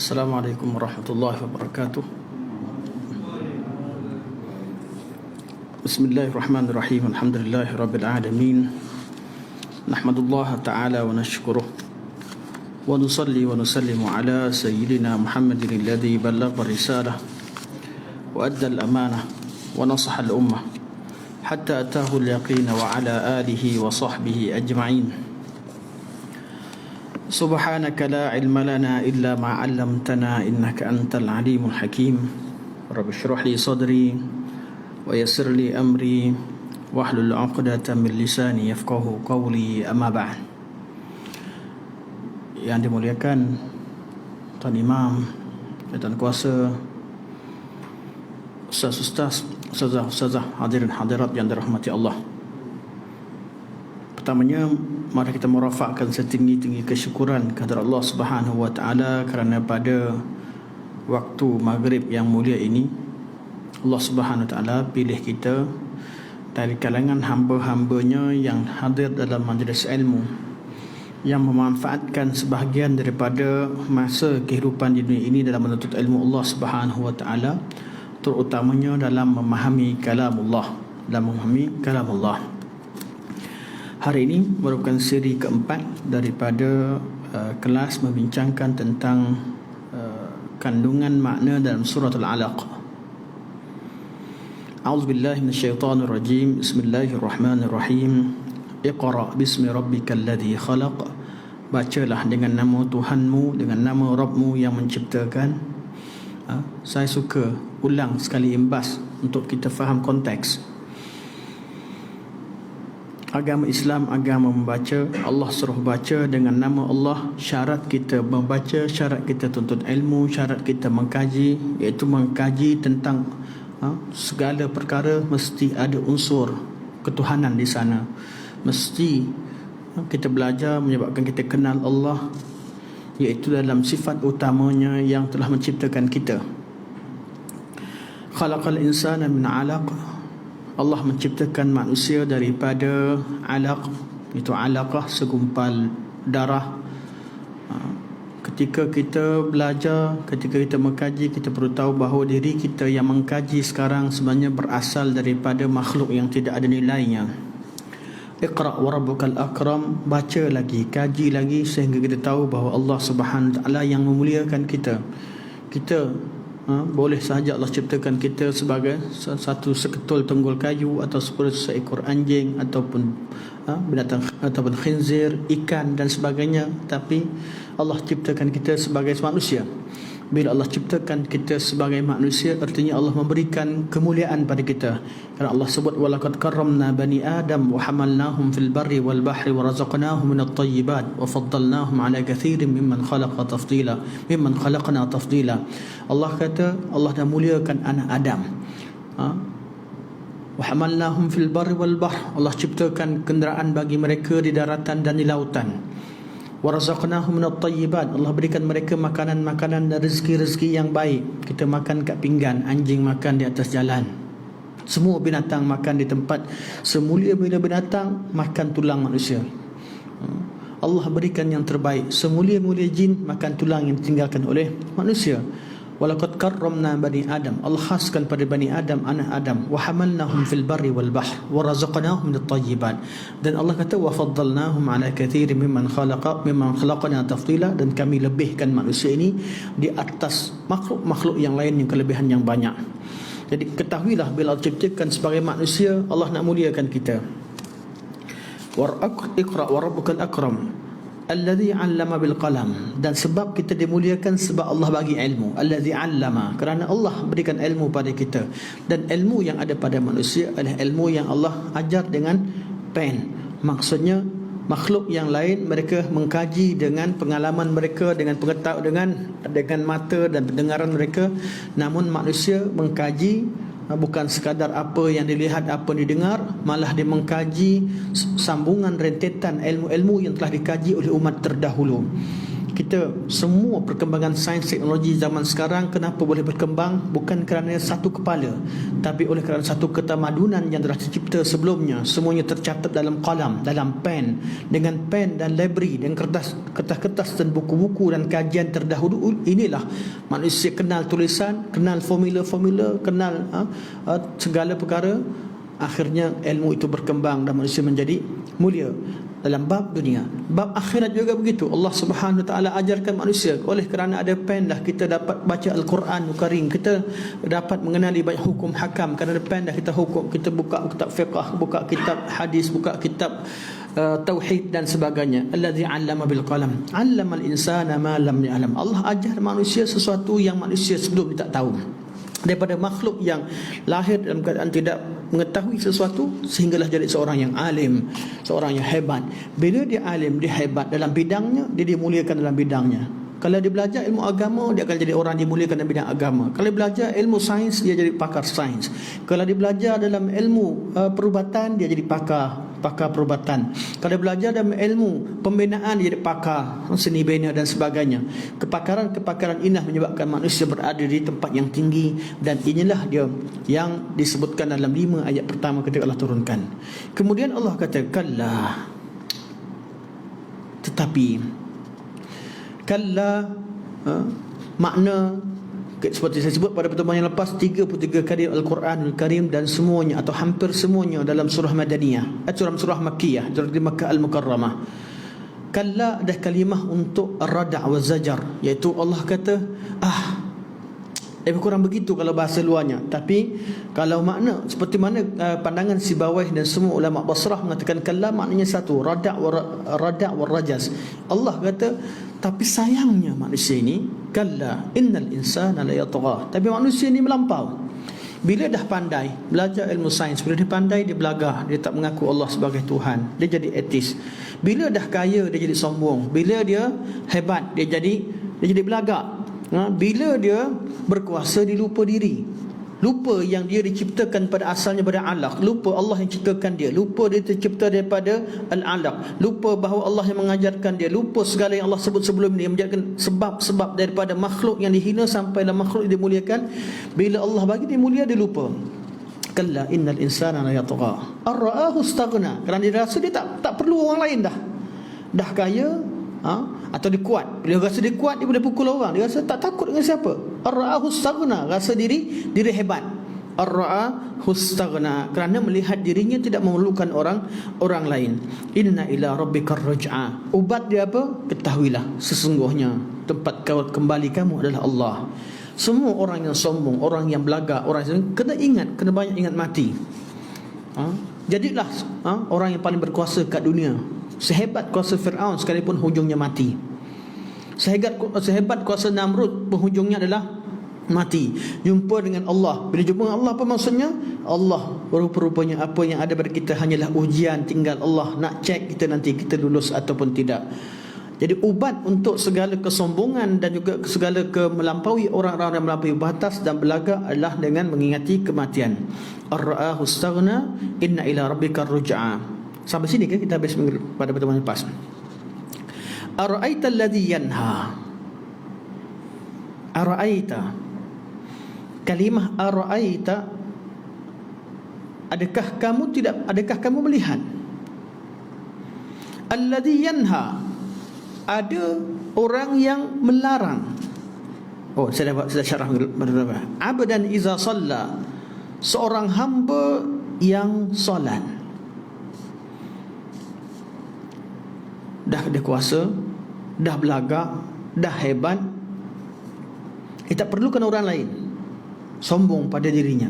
Assalamualaikum warahmatullahi wabarakatuh. Bismillahirrahmanirrahim. Alhamdulillahi rabbil alamin. Nahmadullah ta'ala wa nashkuruh wa nusalli wa nusallimu ala sayyidina Muhammadin alladhi ballagha risalah wa adda al-amanah wa nasaha al-ummah hatta atahu al-yaqin wa ala alihi wa sahbihi ajma'in. Subhanaka la ilma lana illa ma 'allamtana innaka antal alimul hakim. Rabbi shrah li sadri wa yassir li amri wahlul 'uqdatam min lisani yafqahu qawli, amma ba'd. Yang dimuliakan Tuan Imam, Tuan Kuasa, Ustaz-ustaz, Ustazah, hadirin hadirat yang dirahmati Allah. Pertamanya, mari kita merafakkan setinggi-tinggi kesyukuran kepada Allah Subhanahu wa taala kerana pada waktu maghrib yang mulia ini Allah Subhanahu wa taala pilih kita dari kalangan hamba-hambanya yang hadir dalam majlis ilmu, yang memanfaatkan sebahagian daripada masa kehidupan di dunia ini dalam menuntut ilmu Allah Subhanahu wa taala, terutamanya dalam memahami kalamullah, Hari ini merupakan siri keempat daripada kelas membincangkan tentang kandungan makna dalam surah Al-Alaq. A'udzubillahi minasyaitonirrajim. Bismillahirrahmanirrahim. Iqra bismi rabbikal ladzi khalaq. Bacalah dengan nama Tuhanmu, dengan nama Rabbmu yang menciptakan. Saya suka ulang sekali imbas untuk kita faham konteks. Agama Islam, agama membaca. Allah suruh baca dengan nama Allah. Syarat kita membaca, syarat kita tuntut ilmu, syarat kita mengkaji, iaitu mengkaji tentang segala perkara mesti ada unsur ketuhanan di sana. Mesti kita belajar menyebabkan kita kenal Allah, iaitu dalam sifat utamanya yang telah menciptakan kita. Khalaqal insana min 'alaq. Allah menciptakan manusia daripada alaq, itu alaqah, segumpal darah. Ketika kita belajar, ketika kita mengkaji, kita perlu tahu bahawa diri kita yang mengkaji sekarang sebenarnya berasal daripada makhluk yang tidak ada nilainya. Iqra wa rabbukal akram. Baca lagi, kaji lagi, sehingga kita tahu bahawa Allah Subhanahu wa taala yang memuliakan kita. Boleh sahaja Allah ciptakan kita sebagai satu seketul tunggul kayu, atau seekor anjing, ataupun binatang, ataupun khinzir, ikan dan sebagainya. Tapi Allah ciptakan kita sebagai manusia. Bila Allah ciptakan kita sebagai manusia, artinya Allah memberikan kemuliaan pada kita. Kerana Allah sebut walaqad karramna bani Adam wa hamalnahum fil barri wal bahri wa razaqnahum minat thayyibat wa faddalnahum ala kathirin mimman khalaqna tafdila. Allah kata Allah dah muliakan anak Adam. Wa hamalnahum fil barri wal bahr. Allah ciptakan kenderaan bagi mereka di daratan dan di lautan. Warazaqnahum minat thayyibat. Allah berikan mereka makanan-makanan dan rezeki-rezeki yang baik. Kita makan kat pinggan, anjing makan di atas jalan. Semua binatang makan di tempat. Semulia-mulia binatang makan tulang manusia. Allah berikan yang terbaik. Semulia-mulia jin makan tulang yang ditinggalkan oleh manusia. Walaqad karramna bani Adam. Allah khaskan pada bani Adam, anak Adam. Wa hamalnahum fil barri wal bahr wa razaqnahum minat thayyibat. Dan Allah kata wa faddalnahum ala kathirin mimman khalaqna tafdila. Dan kami lebihkan manusia ini di atas makhluk-makhluk yang lain yang kelebihan yang banyak. Jadi ketahuilah, bila Allah ciptakan sebagai manusia, Allah nak muliakan kita. Iqra wa rabbukal akram alladhi 'allama bil qalam. Dan sebab kita dimuliakan sebab Allah bagi ilmu. Alladhi 'allama, kerana Allah berikan ilmu pada kita. Dan ilmu yang ada pada manusia adalah ilmu yang Allah ajar dengan pen. Maksudnya makhluk yang lain mereka mengkaji dengan pengalaman mereka, dengan pengetahuan, dengan mata dan pendengaran mereka. Namun manusia mengkaji bukan sekadar apa yang dilihat, apa yang didengar, malah dia mengkaji sambungan rentetan ilmu-ilmu yang telah dikaji oleh umat terdahulu. kita semua perkembangan sains teknologi zaman sekarang kenapa boleh berkembang? Bukan kerana satu kepala, tapi oleh kerana satu ketamadunan yang telah tercipta sebelumnya. Semuanya tercatat dalam kalam, dalam pen, dengan pen dan library, dan kertas-kertas dan buku-buku dan kajian terdahulu. Inilah manusia kenal tulisan, kenal formula-formula, kenal segala perkara. Akhirnya ilmu itu berkembang dan manusia menjadi mulia dalam bab dunia. Bab akhirat juga begitu. Allah Subhanahu Wa Taala ajarkan manusia, oleh kerana ada pen dah kita dapat baca Al-Quran Karim, kita dapat mengenali banyak hukum hakam. Kerana ada pen dah kita hukum, kita buka kitab fiqh, buka kitab hadis, buka kitab tauhid dan sebagainya. Allazi 'allama bil qalam, 'allama al-insana ma lam ya'lam. Allah ajar manusia sesuatu yang manusia sebelum dia tak tahu. Daripada makhluk yang lahir dalam keadaan tidak mengetahui sesuatu, sehinggalah jadi seorang yang alim, seorang yang hebat. Bila dia alim, dia hebat dalam bidangnya, dia dimuliakan dalam bidangnya. Kalau dia belajar ilmu agama, dia akan jadi orang dimuliakan dalam bidang agama. Kalau dia belajar ilmu sains, dia jadi pakar sains. Kalau dia belajar dalam ilmu perubatan, dia jadi pakar perubatan. Kalau dia belajar dalam ilmu pembinaan, dia jadi pakar seni bina dan sebagainya. Kepakaran ini menyebabkan manusia berada di tempat yang tinggi, dan inilah dia yang disebutkan dalam 5 ayat pertama ketika Allah turunkan. Kemudian Allah kata kalla, tetapi kalla, makna seperti saya sebut pada pertemuan yang lepas, 33 kali Al-Quranul Karim, dan semuanya atau hampir semuanya dalam surah Madaniyah, surah Makkiyah, di Makkah Al-Mukarramah. Kalla ada kalimah untuk ar-rada' wa zajar, iaitu Allah kata lebih kurang begitu kalau bahasa luarnya. Tapi kalau makna seperti mana pandangan Sibawayh dan semua ulama Basrah mengatakan kalla maknanya satu, rada' wa rajas. Allah kata tapi sayangnya manusia ini, kalla innal insana la yatgha, tapi manusia ini melampau. Bila dah pandai belajar ilmu sains, bila dia pandai, dia belagah, dia tak mengaku Allah sebagai Tuhan, dia jadi etis. Bila dah kaya, dia jadi sombong. Bila dia hebat, dia jadi belagak. Bila dia berkuasa, dia lupa diri, lupa yang dia diciptakan pada asalnya pada alaq, lupa Allah yang ciptakan dia, lupa dia tercipta daripada al-alaq, lupa bahawa Allah yang mengajarkan dia, lupa segala yang Allah sebut sebelum ni, yang menjadikan sebab-sebab daripada makhluk yang dihina sampailah makhluk yang dimuliakan. Bila Allah bagi dia mulia, dia lupa. Kalla innal insana la yatgha ar-ra'ahu istaghna, kerana dia rasa dia tak perlu orang lain dah kaya, atau dia kuat. Bila dia rasa dia kuat, dia boleh pukul orang, dia rasa tak takut dengan siapa. Ar-ra'ahu istaghna, rasa diri hebat. Ar-ra'ahu istaghna, kerana melihat dirinya tidak memerlukan orang lain. Inna ila rabbikar raj'a, ubat dia apa? Ketahuilah sesungguhnya tempat kau kembali kamu adalah Allah. Semua orang yang sombong, orang yang belagak, orang yang kena banyak ingat mati. Jadilah orang yang paling berkuasa kat dunia. Sehebat kuasa Fir'aun sekalipun hujungnya mati. Sehebat kuasa Namrud, penghujungnya adalah mati. Jumpa dengan Allah. Bila jumpa dengan Allah, apa maksudnya? Allah rupa-rupanya apa yang ada pada kita hanyalah ujian. Tinggal Allah nak cek kita nanti kita lulus ataupun tidak. Jadi ubat untuk segala kesombongan dan juga segala melampaui orang-orang yang melampaui batas dan belagak adalah dengan mengingati kematian. Ar-ra'ahu istaghna inna ila rabbikar ruj'a. Sampai sini ke kita habis pada pertemuan lepas. Ara'aita alladhi yanha. Ara'aita, kalimah ara'aita, adakah kamu melihat? Alladhi yanha, ada orang yang melarang. Saya syarah beberapa. Abdan iza shalla, seorang hamba yang solat. Dah ada kuasa, dah belagak, dah hebat, dia tak perlukan orang lain, sombong pada dirinya.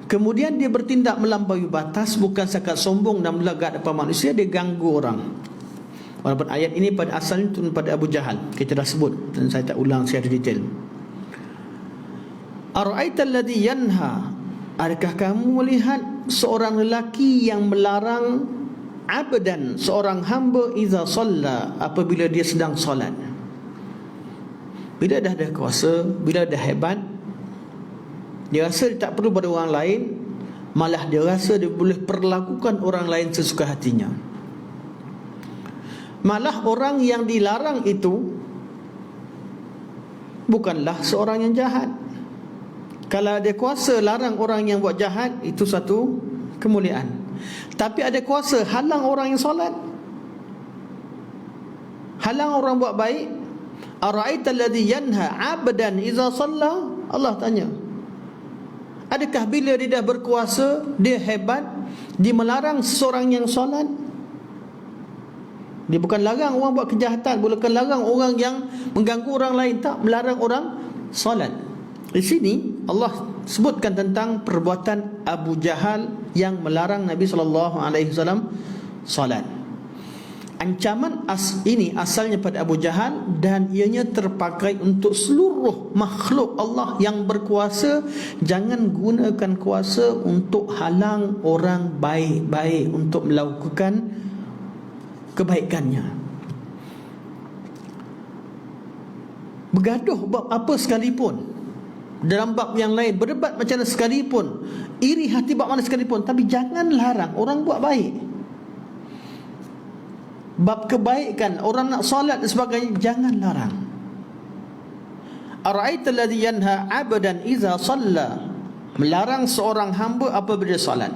Kemudian dia bertindak melampaui batas, bukan sekat sombong dan belagak depan manusia, dia ganggu orang. Walaupun ayat ini pada asalnya turun pada Abu Jahal, kita dah sebut dan saya tak ulang secara detail. Ara'aita alladhi yanha, adakah kamu melihat seorang lelaki yang melarang abdan, seorang hamba, iza shalla, apabila dia sedang solat. Bila dah ada kuasa, bila dah hebat, dia rasa dia tak perlu pada orang lain, malah dia rasa dia boleh perlakukan orang lain sesuka hatinya. Malah orang yang dilarang itu bukanlah seorang yang jahat. Kalau ada kuasa larang orang yang buat jahat, itu satu kemuliaan. Tapi ada kuasa halang orang yang solat, halang orang buat baik. Ara'aita alladhi yanha 'abdan idza shalla? Allah tanya, adakah bila dia dah berkuasa, dia hebat, dia melarang seseorang yang solat? Dia bukan larang orang buat kejahatan, bukan larang orang yang mengganggu orang lain, tak, melarang orang solat. Di sini Allah sebutkan tentang perbuatan Abu Jahal yang melarang Nabi SAW solat. Ancaman ini asalnya pada Abu Jahal, dan ianya terpakai untuk seluruh makhluk Allah yang berkuasa. Jangan gunakan kuasa untuk halang orang baik-baik untuk melakukan kebaikannya. Bergaduh bab apa sekalipun, dalam bab yang lain berdebat macam mana sekalipun, iri hati bab mana sekalipun, tapi jangan larang orang buat baik. Bab kebaikan, orang nak solat dan sebagainya, jangan larang. Ara'aita alladhi yanha 'abdan idza shalla, melarang seorang hamba apabila solat.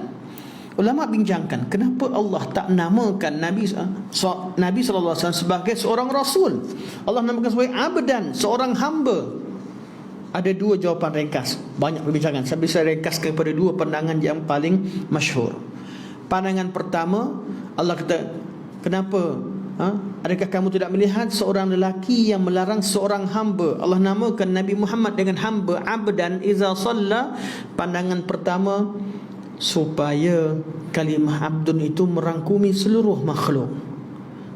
Ulama bincangkan kenapa Allah tak namakan Nabi SAW sebagai seorang rasul. Allah namakan sebagai abdan, seorang hamba. Ada dua jawapan ringkas, banyak perbincangan. Sambil saya ringkaskan kepada dua pandangan yang paling masyhur. Pandangan pertama, Allah kata, kenapa? Adakah kamu tidak melihat seorang lelaki yang melarang seorang hamba? Allah namakan Nabi Muhammad dengan hamba, abdan iza shalla. Pandangan pertama, supaya kalimah abdun itu merangkumi seluruh makhluk.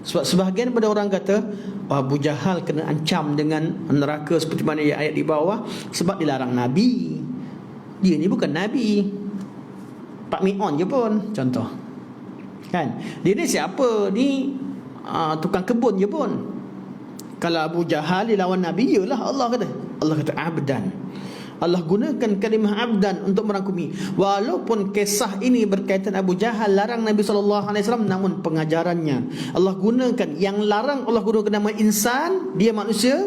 Sebab sebahagian pada orang kata Abu Jahal kena ancam dengan neraka seperti mana ayat di bawah sebab dilarang Nabi. Dia ni bukan Nabi, Pak Mi'on je pun, contoh. Kan? Dia ni siapa? Ni tukang kebun je pun. Kalau Abu Jahal dilawan Nabi, iyalah Allah kata abdan. Allah gunakan kalimah abdan untuk merangkumi. Walaupun kisah ini berkaitan Abu Jahal larang Nabi SAW, namun pengajarannya Allah gunakan, yang larang Allah gunakan nama insan, dia manusia.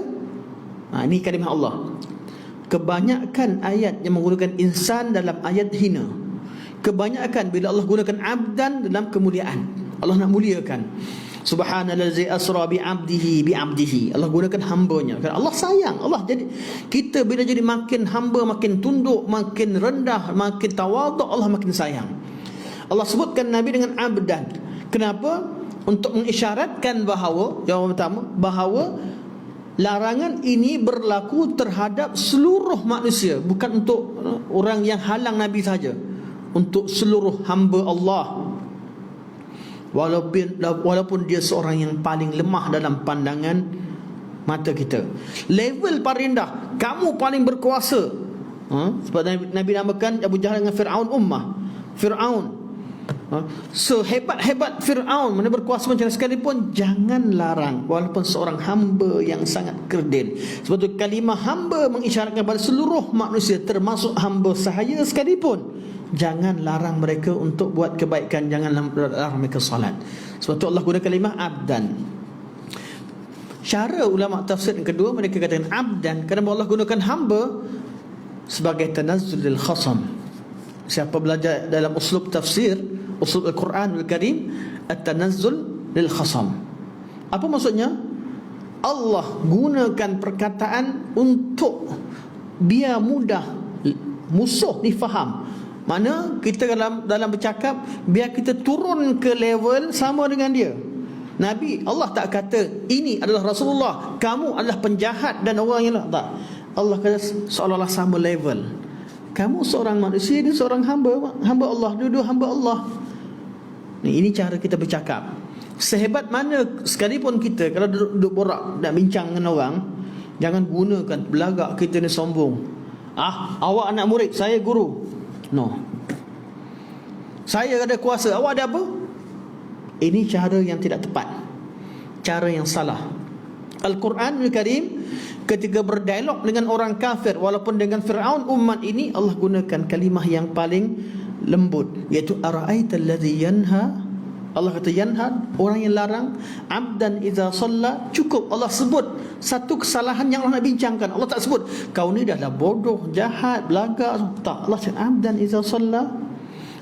Ini kalimah Allah. Kebanyakan ayat yang menggunakan insan dalam ayat hina. Kebanyakan bila Allah gunakan abdan dalam kemuliaan. Allah nak muliakan. Subhanallazi asra bi 'abdihi. Allah gunakan hambanya. Allah sayang. Allah jadi, kita bila jadi makin hamba, makin tunduk, makin rendah, makin tawaduk, Allah makin sayang. Allah sebutkan Nabi dengan abdan. Kenapa? Untuk mengisyaratkan bahawa, jawapan pertama, bahawa larangan ini berlaku terhadap seluruh manusia, bukan untuk orang yang halang Nabi saja, untuk seluruh hamba Allah. Walaupun dia seorang yang paling lemah dalam pandangan mata kita, level paling rendah, kamu paling berkuasa. Sebab Nabi namakan Abu Jahal dengan Fir'aun ummah. Fir'aun, sehebat-hebat Fir'aun, mana berkuasa macam sekalipun, jangan larang walaupun seorang hamba yang sangat kerdil. Sebab itu kalimah hamba mengisyaratkan kepada seluruh manusia, termasuk hamba sahaya sekalipun. Jangan larang mereka untuk buat kebaikan, jangan larang mereka salat. Sebab itu Allah guna kalimah abdan. Cara ulama tafsir yang kedua, mereka katakan abdan kerana Allah gunakan hamba sebagai tanazzul khasam. Siapa belajar dalam uslub tafsir, uslub Al-Quran Al-Karim, at-tanazzul lil khasam. Apa maksudnya? Allah gunakan perkataan untuk biar mudah musuh difaham. Mana kita dalam bercakap, biar kita turun ke level sama dengan dia. Nabi, Allah tak kata ini adalah Rasulullah, kamu adalah penjahat dan orang yang tak. Allah kata seolah-olah sama level. Kamu seorang manusia, dia seorang hamba Allah, dua-dua hamba Allah. Ini cara kita bercakap. Sehebat mana sekalipun kita, kalau duduk borak dan bincang dengan orang, jangan gunakan belagak kita ni sombong. Awak anak murid, saya guru. No, saya ada kuasa, awak ada apa? Ini cara yang tidak tepat, cara yang salah. Al-Quran Al-Karim ketika berdialog dengan orang kafir, walaupun dengan Fir'aun umat ini, Allah gunakan kalimah yang paling lembut, iaitu ara'aita alladhi yanha Allah kata yanha, orang yang larang, abdan idza shalla, cukup Allah sebut satu kesalahan yang Allah nak bincangkan. Allah tak sebut kau ni dah bodoh, jahat, belagak, tak. Allah cakap abdan idza shalla,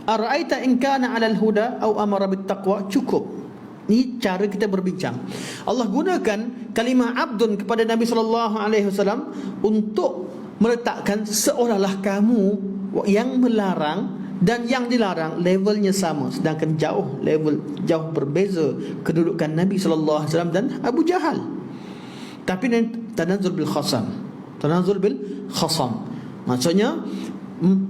ara'aita in kana 'alal huda au amara bit taqwa, cukup. Ni cara kita berbincang. Allah gunakan kalimah abdun kepada Nabi SAW untuk meletakkan seolah-olah kamu yang melarang dan yang dilarang levelnya sama, sedangkan jauh berbeza kedudukan Nabi SAW dan Abu Jahal. Tapi tanazul bil khasam, maksudnya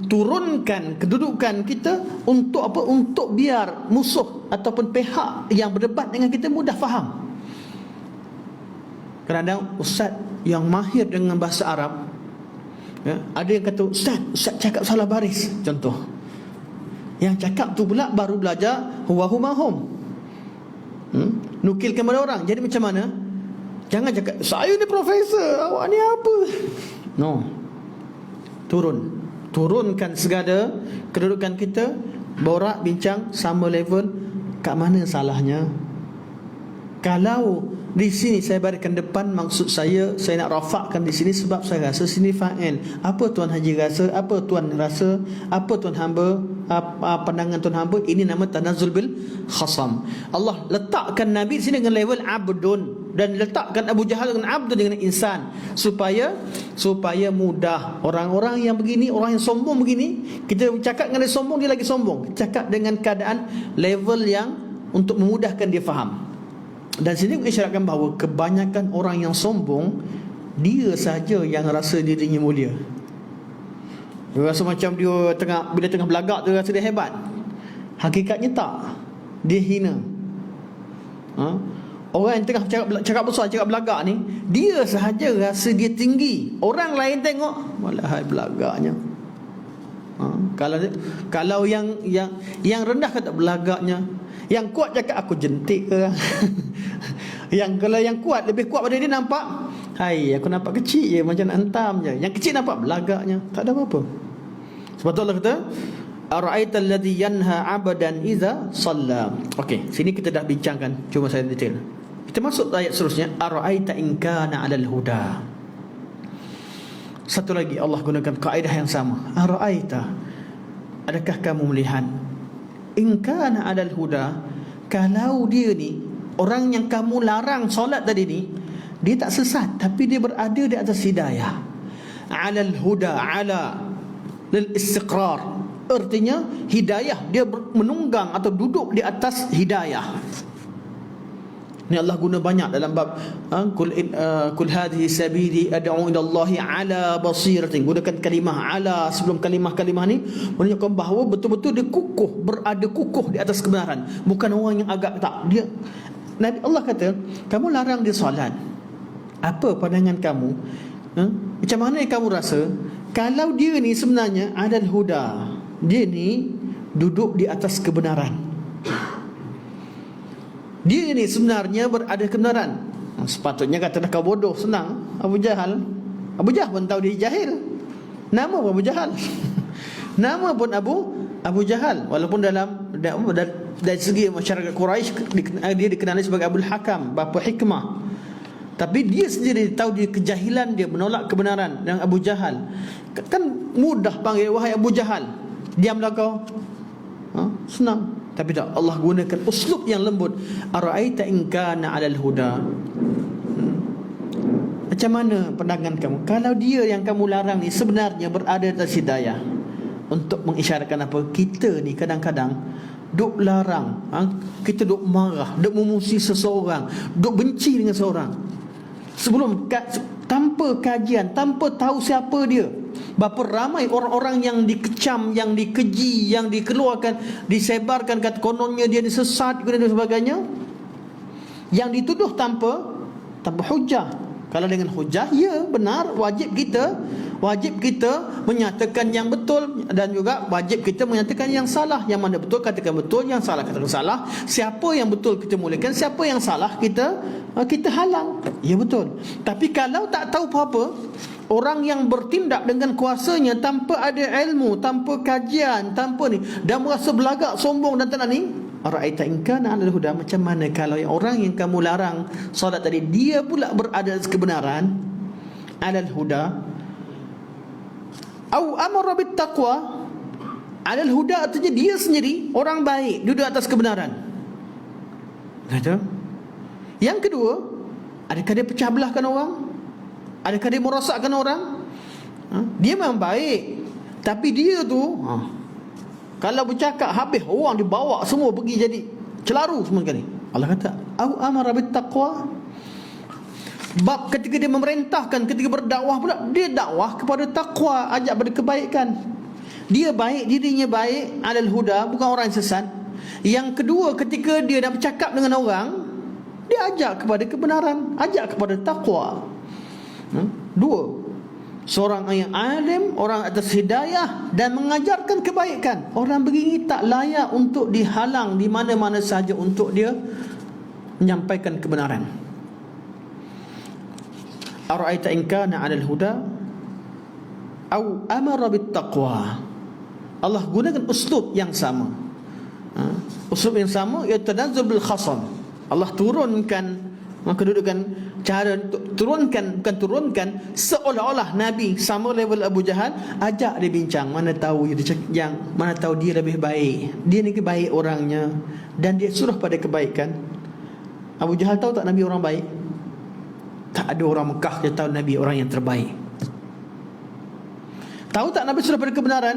turunkan kedudukan kita untuk apa? Untuk biar musuh ataupun pihak yang berdebat dengan kita mudah faham. Kadang-kadang ustaz yang mahir dengan bahasa Arab, ada yang kata ustaz cakap salah baris, contoh. Yang cakap tu pula baru belajar huwa huma hum, nukilkan pada orang. Jadi macam mana? Jangan cakap saya ni profesor, awak ni apa. No. Turunkan segala kedudukan kita, borak bincang sama level. Kat mana salahnya? Kalau di sini saya bariskan depan, maksud saya nak rafakkan di sini sebab saya rasa sini fa'il. Apa Tuan Haji rasa? Apa Tuan rasa? Apa Tuan hamba? Pandangan Tuan hamba? Ini nama tanazul bil khasam. Allah letakkan Nabi di sini dengan level abdun, dan letakkan Abu Jahal dengan abdun, dengan insan, supaya mudah orang-orang yang begini, orang yang sombong begini. Kita cakap dengan dia sombong, dia lagi sombong. Cakap dengan keadaan level yang untuk memudahkan dia faham. Dan sini mengisyaratkan bahawa kebanyakan orang yang sombong, dia saja yang rasa dirinya mulia. Dia rasa macam dia bila tengah belagak tu rasa dia hebat. Hakikatnya tak. Dia hina. Orang yang tengah cakap besar, cakap belagak ni, dia sahaja rasa dia tinggi. Orang lain tengok, walahai belagaknya. Kalau yang rendah kata belagaknya, yang kuat cakap aku jentik ke. Kalau yang kuat, lebih kuat pada dia, nampak, hai, aku nampak kecil je, macam nak hentam je. Yang kecil nampak belagaknya, tak ada apa-apa. Sebab tu Allah kata ara'aital ladzi yanha 'abdan idza shalla. Okey, sini kita dah bincangkan, cuma saya detail. Kita masuk ayat seterusnya, ara'aita in kana 'alal huda. Satu lagi Allah gunakan kaedah yang sama. Ara'aita, adakah kamu melihat, in kana 'alal huda, kalau dia ni, orang yang kamu larang solat tadi ni, dia tak sesat, tapi dia berada di atas hidayah. 'Alal huda, 'ala lil istiqrar, artinya hidayah, dia menunggang atau duduk di atas hidayah. Ini Allah guna banyak dalam bab kul hadhihi sabili ad'u ila Allah ala basiratin. Gunakan kalimah ala sebelum kalimah-kalimah ni menunjukkan bahawa betul-betul dia berada kukuh di atas kebenaran, bukan orang yang agak tak. Dia Nabi Allah kata, kamu larang dia solat, apa pandangan kamu? Macam mana yang kamu rasa kalau dia ni sebenarnya adal huda, dia ni duduk di atas kebenaran, dia ni sebenarnya berada kebenaran. Sepatutnya kata kau bodoh, senang. Abu Jahal pun tahu dia jahil. Nama pun Abu Jahal. Nama pun Abu Jahal. Walaupun dari segi masyarakat Quraisy dia dikenali sebagai Abul Hakam, bapa hikmah. Tapi dia sendiri tahu dia kejahilan, dia menolak kebenaran. Dan Abu Jahal kan mudah panggil, wahai Abu Jahal, diamlah kau. Senang. Tapi tak, Allah gunakan uslub yang lembut. Ara'aita in kana 'alal huda. Macam mana pandangan kamu kalau dia yang kamu larang ni sebenarnya berada di atas hidayah? Untuk mengisyaratkan apa? Kita ni kadang-kadang duk larang, kita duk marah, duk memusuhi seseorang, duk benci dengan seseorang sebelum tanpa kajian, tanpa tahu siapa dia. Berapa ramai orang-orang yang dikecam, yang dikeji, yang dikeluarkan, disebarkan kata kononnya dia ni sesat dan sebagainya, yang dituduh tanpa hujah. Kalau dengan hujah, ya benar, wajib kita menyatakan yang betul, dan juga wajib kita menyatakan yang salah. Yang mana betul katakan betul, yang salah katakan salah. Siapa yang betul kita muliakan, siapa yang salah kita halang. Ya betul. Tapi kalau tak tahu apa-apa, orang yang bertindak dengan kuasanya tanpa ada ilmu, tanpa kajian, tanpa ni, dan merasa belagak, sombong dan tak nak ni, Ara'aita in kana 'alal huda, macam mana kalau yang orang yang kamu larang solat tadi, dia pula berada atas kebenaran, 'alal huda, au amara bit taqwa. 'Alal huda artinya dia sendiri orang baik, duduk atas kebenaran. Kata. Yang kedua, adakah dia pecah belahkan orang? Adakah dia merosakkan orang? Dia memang baik, tapi dia tu kalau bercakap habis orang dibawa semua pergi jadi celaru semua kali. Allah kata au amara bit taqwa. Bab ketika dia memerintahkan, ketika berdakwah pula, dia dakwah kepada takwa, ajak pada kebaikan. Dia baik, dirinya baik, 'alal huda, bukan orang sesat. Yang kedua, ketika dia dah bercakap dengan orang, dia ajak kepada kebenaran, ajak kepada takwa. Dua, seorang yang alim, orang atas hidayah dan mengajarkan kebaikan. Orang begini tak layak untuk dihalang di mana-mana saja untuk dia menyampaikan kebenaran. Ara'aita in kana 'alal huda au amara bit taqwa. Allah gunakan uslub yang sama. Uslub yang sama, iaitu tanazzul bil khasam. Allah turunkan kedudukan, cara turunkan seolah-olah Nabi sama level Abu Jahal, ajak dia bincang, mana tahu dia lebih baik, dia ni baik orangnya, dan dia suruh pada kebaikan. Abu Jahal tahu tak Nabi orang baik? Tak ada orang Mekah dia tahu Nabi orang yang terbaik. Tahu tak Nabi suruh pada kebenaran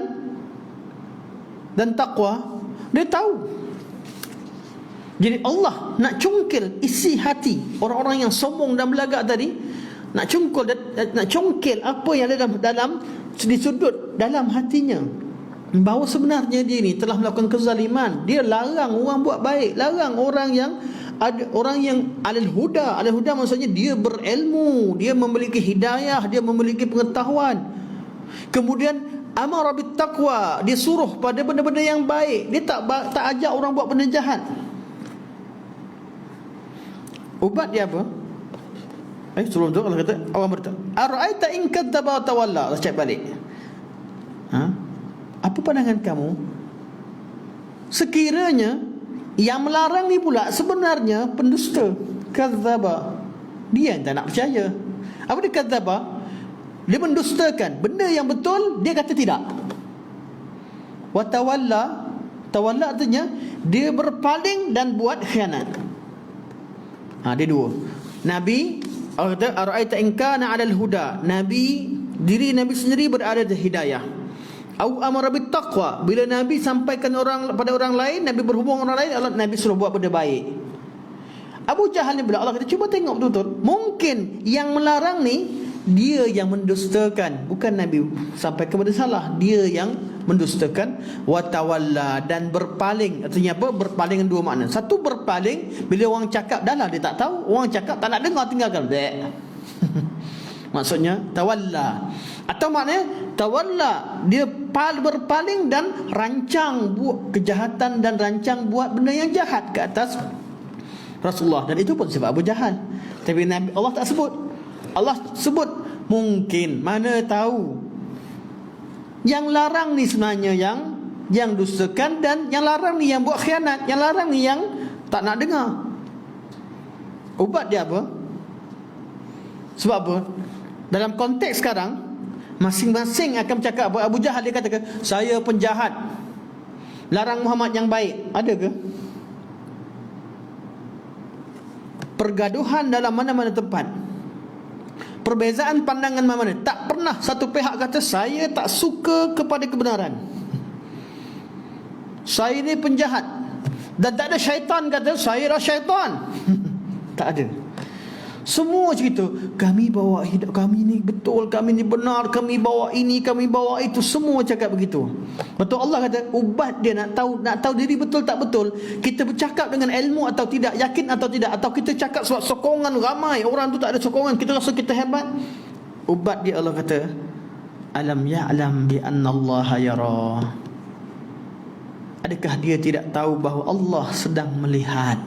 dan takwa? Dia tahu. Jadi Allah nak cungkil isi hati orang-orang yang sombong dan belagak tadi, nak cungkil apa yang ada dalam di sudut dalam hatinya, bahawa sebenarnya dia ni telah melakukan kezaliman. Dia larang orang buat baik, larang orang yang alal huda. Alal huda maksudnya dia berilmu, dia memiliki hidayah, dia memiliki pengetahuan. Kemudian amara bit taqwa, dia suruh pada benda-benda yang baik. Dia tak ajak orang buat benda jahat. Ubat dia apa? Sebelum tu Allah kata, Allah berkata, ara'aita in kadzdzaba wa tawalla. Allah cakap balik. Apa pandangan kamu sekiranya yang melarang ni pula sebenarnya pendusta? Kadzdzaba, dia yang tak nak percaya. Apa dia kadzdzaba? Dia mendustakan benda yang betul, dia kata tidak. Wa tawalla, tawalla artinya dia berpaling dan buat khianat. Dia dua. Nabi, Allah kata ara'aita in kana 'alal huda. Diri Nabi sendiri berada di hidayah. Au amara bit taqwa, bila Nabi sampaikan pada orang lain, Nabi berhubung orang lain, Nabi suruh buat benda baik. Abu Jahal ni pula Allah kata cuba tengok betul-betul. Mungkin yang melarang ni dia yang mendustakan, bukan Nabi sampai kepada salah, dia yang mendustakan. Wa tawalla, dan berpaling. Artinya apa? Berpaling dengan dua makna. Satu, berpaling bila orang cakap dah lah dia tak tahu, orang cakap tak nak dengar, tinggalkan. Maksudnya tawalla. Atau maknanya tawalla, dia berpaling dan rancang buat kejahatan dan rancang buat benda yang jahat ke atas Rasulullah. Dan itu pun sebab Abu Jahal. Tapi Nabi, Allah tak sebut. Allah sebut mungkin, mana tahu. Yang larang ni sebenarnya yang dustakan, dan yang larang ni yang buat khianat, yang larang ni yang tak nak dengar. Ubat dia apa? Sebab apa? Dalam konteks sekarang, masing-masing akan bercakap. Abu Jahal dia katakan, saya penjahat, larang Muhammad yang baik. Ada ke? Pergaduhan dalam mana-mana tempat, perbezaan pandangan mana-mana, tak pernah satu pihak kata saya tak suka kepada kebenaran, saya ni penjahat. Dan tak ada syaitan kata saya dah syaitan. Tak ada. Semua cerita kami bawa hidup, kami ni betul, kami ni benar, kami bawa ini, kami bawa itu. Semua cakap begitu. Betul, Allah kata ubat dia nak tahu diri betul tak betul. Kita bercakap dengan ilmu atau tidak, yakin atau tidak, atau kita cakap sebab sokongan ramai, orang tu tak ada sokongan, kita rasa kita hebat. Ubat dia, Allah kata alam ya'lam bi anna Allah yara. Adakah dia tidak tahu bahawa Allah sedang melihat,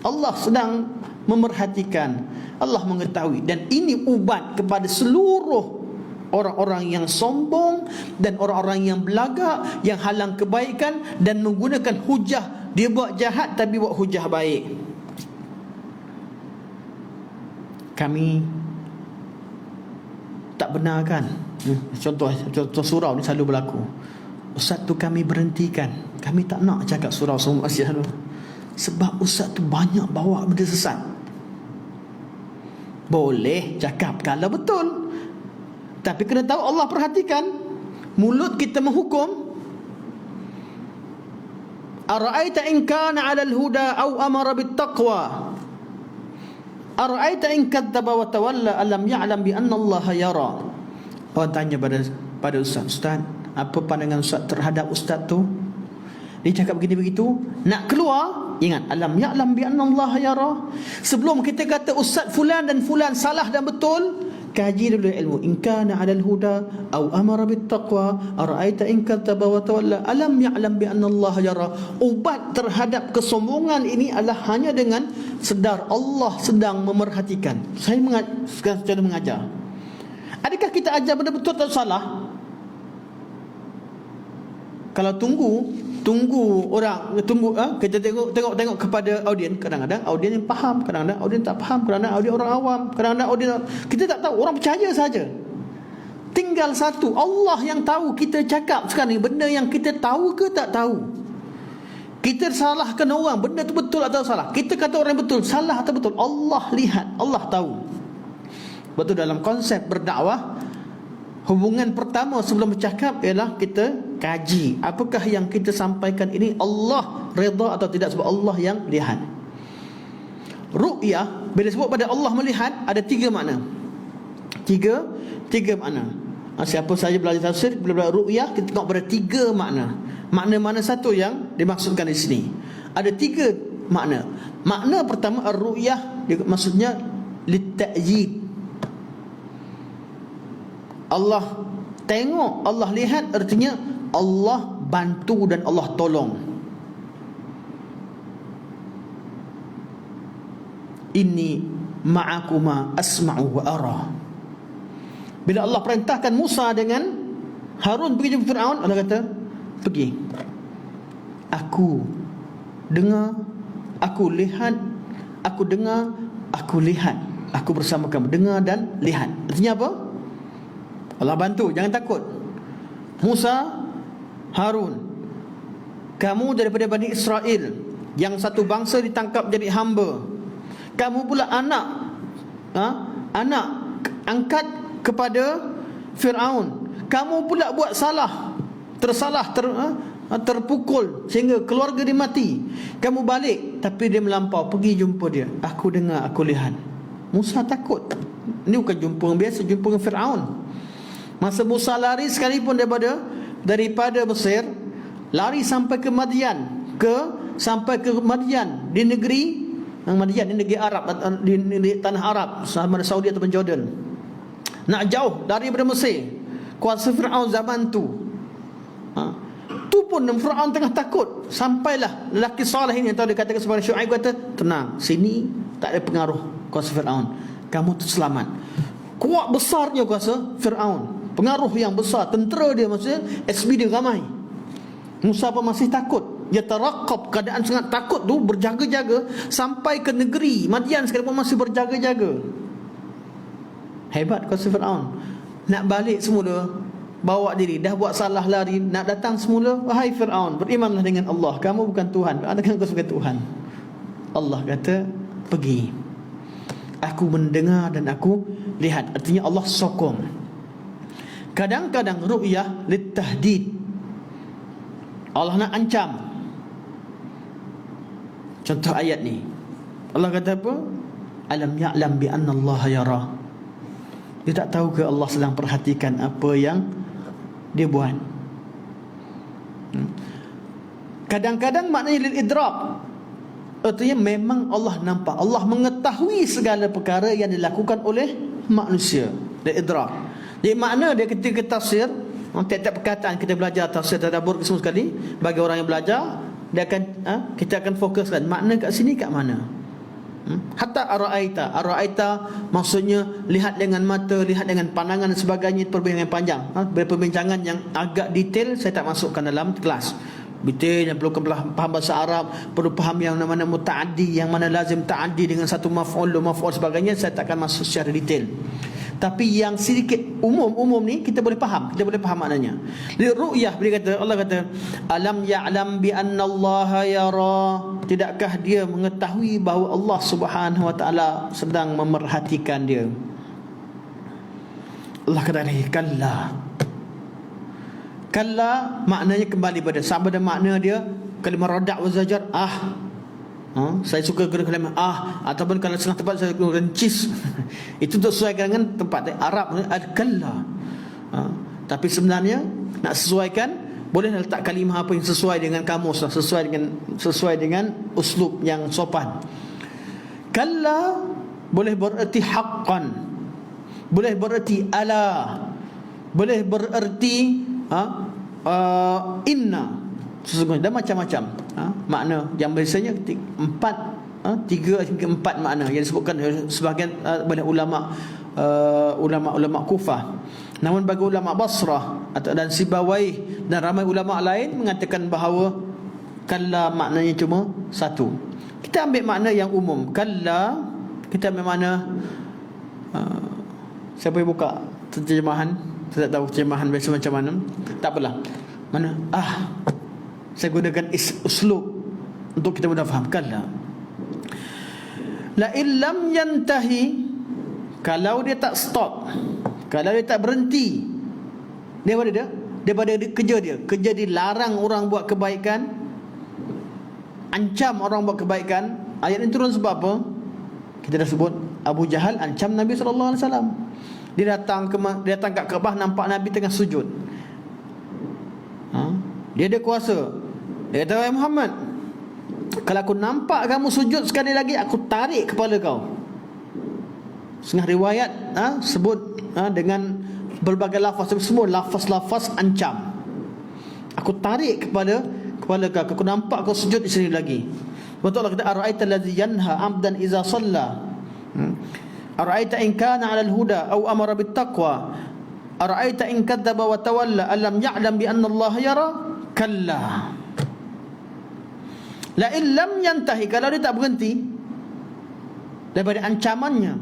Allah sedang memerhatikan, Allah mengetahui. Dan ini ubat kepada seluruh orang-orang yang sombong dan orang-orang yang belagak, yang halang kebaikan dan menggunakan hujah. Dia buat jahat tapi buat hujah baik. Kami tak benarkan. Contoh surau ni selalu berlaku. Ustaz tu kami berhentikan. Kami tak nak cakap surau semua masjid tu, sebab ustaz tu banyak bawa benda sesat. Boleh cakap kalau betul, tapi kena tahu Allah perhatikan. Mulut kita menghukum. Ara'aita in kana 'ala al-huda aw amara bit-taqwa. Ara'aita in kadzdzaba wa tawalla alam ya'lam bi anna Allah yara. Orang tanya pada ustaz, apa pandangan ustaz terhadap ustaz tu? Dia cakap begini begitu, nak keluar, ingat alam ya'lam bi anna Allah yara. Sebelum kita kata ustaz fulan dan fulan salah dan betul, kaji dulu ilmu. In kana 'alal huda aw amara bit taqwa ara'aita in kadzdzaba wa tawalla alam ya'lam bi anna Allah yara. Ubat terhadap kesombongan ini adalah hanya dengan sedar Allah sedang memerhatikan. Saya sekarang mengajar. Adakah kita ajar benda betul atau salah? Kalau tunggu orang, kita tengok kepada audien. Kadang-kadang audien yang faham, kadang-kadang audien tak faham, kadang-kadang audien orang awam, kadang-kadang audien kita tak tahu, orang percaya saja. Tinggal satu, Allah yang tahu kita cakap sekarang ni benda yang kita tahu ke tak tahu. Kita salahkan orang, benda tu betul atau salah. Kita kata orang betul, salah atau betul, Allah lihat, Allah tahu. Betul, dalam konsep berdakwah, hubungan pertama sebelum bercakap ialah kita kaji apakah yang kita sampaikan ini Allah redha atau tidak, sebab Allah yang lihat. Ru'yah bila sebut pada Allah melihat ada tiga makna. Tiga makna. Siapa saja belajar tafsir, bila belajar ru'yah kita tengok pada tiga makna. Makna mana satu yang dimaksudkan di sini? Ada tiga makna. Makna pertama ar-ru'yah maksudnya lit-ta'yid. Allah tengok, Allah lihat, artinya Allah bantu dan Allah tolong. Inni ma'akuma asma'u wa ara. Bila Allah perintahkan Musa dengan Harun pergi jumpa Fir'aun, Allah kata, pergi. Aku dengar, aku lihat, aku dengar, aku lihat. Aku bersama kamu, dengar dan lihat. Artinya apa? Allah bantu, jangan takut. Musa, Harun, kamu daripada Bani Israel, yang satu bangsa ditangkap jadi hamba. Kamu pula anak angkat kepada Fir'aun. Kamu pula buat salah, terpukul sehingga keluarga dia mati. Kamu balik, tapi dia melampau, pergi jumpa dia. Aku dengar, aku lihat. Musa takut. Ini bukan jumpa yang biasa, jumpa dengan Fir'aun. Masa Musa lari sekalipun daripada Mesir, lari sampai ke Madian, di negeri Madian, di negeri Arab, di tanah Arab sama ada Saudi atau Jordan. Nak jauh daripada Mesir, kuasa Fir'aun zaman tu. Tu pun Fir'aun tengah takut. Sampailah lelaki soleh ini, tahu dia katakan kepada Syuaib, kata, tenang, sini tak ada pengaruh kuasa Fir'aun, kamu tu selamat. Kuat besarnya kuasa Fir'aun, pengaruh yang besar, tentera dia maksudnya SB dia ramai. Musa pun masih takut. Dia tarakab, keadaan sangat takut tu, berjaga-jaga sampai ke negeri Madian sekalipun masih berjaga-jaga. Hebat kuasa Fir'aun. Nak balik semula, bawa diri, dah buat salah lari, nak datang semula, wahai Fir'aun, berimanlah dengan Allah, kamu bukan Tuhan, adakan kau sebagai Tuhan. Allah kata, pergi. Aku mendengar dan aku lihat. Artinya Allah sokong. Kadang-kadang ru'yah litahdid, Allah nak ancam. Contoh ayat ni, Allah kata apa? Alam ya'lam bi anna Allah yara. Dia tak tahu ke Allah sedang perhatikan apa yang dia buat. Kadang-kadang maknanya lil idrak, artinya memang Allah nampak, Allah mengetahui segala perkara yang dilakukan oleh manusia. Lil idrak. Jadi makna dia ketika tafsir, tiap-tiap perkataan kita belajar tafsir tadabbur semua sekali, bagi orang yang belajar, dia akan kita akan fokuskan makna kat sini kat mana. Hatta ara'aita maksudnya lihat dengan mata, lihat dengan pandangan dan sebagainya, perbincangan panjang. Perbincangan yang agak detail saya tak masukkan dalam kelas. Detail yang perlu faham bahasa Arab, perlu faham yang mana muta'addi, yang mana lazim ta'addi dengan satu maf'ul, maf'ul sebagainya, saya takkan masuk secara detail. Tapi yang sedikit umum ni kita boleh faham maknanya. Ru'yah, Allah kata alam ya'lam bi anna Allah yara, tidakkah dia mengetahui bahawa Allah Subhanahu wa taala sedang memerhatikan dia. Allah kata kalla maknanya kembali pada sama ada makna dia kalimah rada' wa zajar, saya suka guna kalimah ataupun kalau setengah tempat saya guna rencis itu untuk sesuaikan dengan tempat Arab kalla. Tapi sebenarnya nak sesuaikan, boleh letak kalimah apa yang sesuai dengan kamus, sesuai dengan uslub yang sopan. Kalla boleh bererti haqqan, boleh bererti ala, boleh bererti inna, sesungguhnya, dan macam-macam makna yang biasanya 3 hingga 4 makna yang disebutkan sebahagian oleh ulama Kufah. Namun bagi ulama Basrah dan Sibawai dan ramai ulama lain mengatakan bahawa kalla maknanya cuma satu. Kita ambil makna yang umum. Kalla, kita ambil makna siapa yang buka terjemahan? Saya tak tahu terjemahan biasa macam mana. Tak apalah. Mana? Saya gunakan uslub untuk kita mudah faham. Kalla la illam yantahi, kalau dia tak stop, kalau dia tak berhenti daripada kerja dia larang orang buat kebaikan, ancam orang buat kebaikan. Ayat ini turun sebab apa? Kita dah sebut Abu Jahal ancam Nabi SAW. Dia datang kat Kaabah, nampak Nabi tengah sujud. Dia ada kuasa. Dia kata, "Wahai Muhammad, kalau aku nampak kamu sujud sekali lagi, aku tarik kepala kau." Setengah riwayat sebut dengan berbagai lafaz, semua lafaz ancam. Aku tarik kepala kau, aku nampak kau sujud di sini lagi. Betul Allah kata, "Ara'aita allazi yanha 'abdan idza shalla, ara'aita in kana 'alal huda aw amara bit taqwa, ara'aita in kadzdzaba wa tawalla, alam ya'lam bi anna Allah yara." Kalla la illam yantahi, kalau dia tak berhenti daripada ancamannya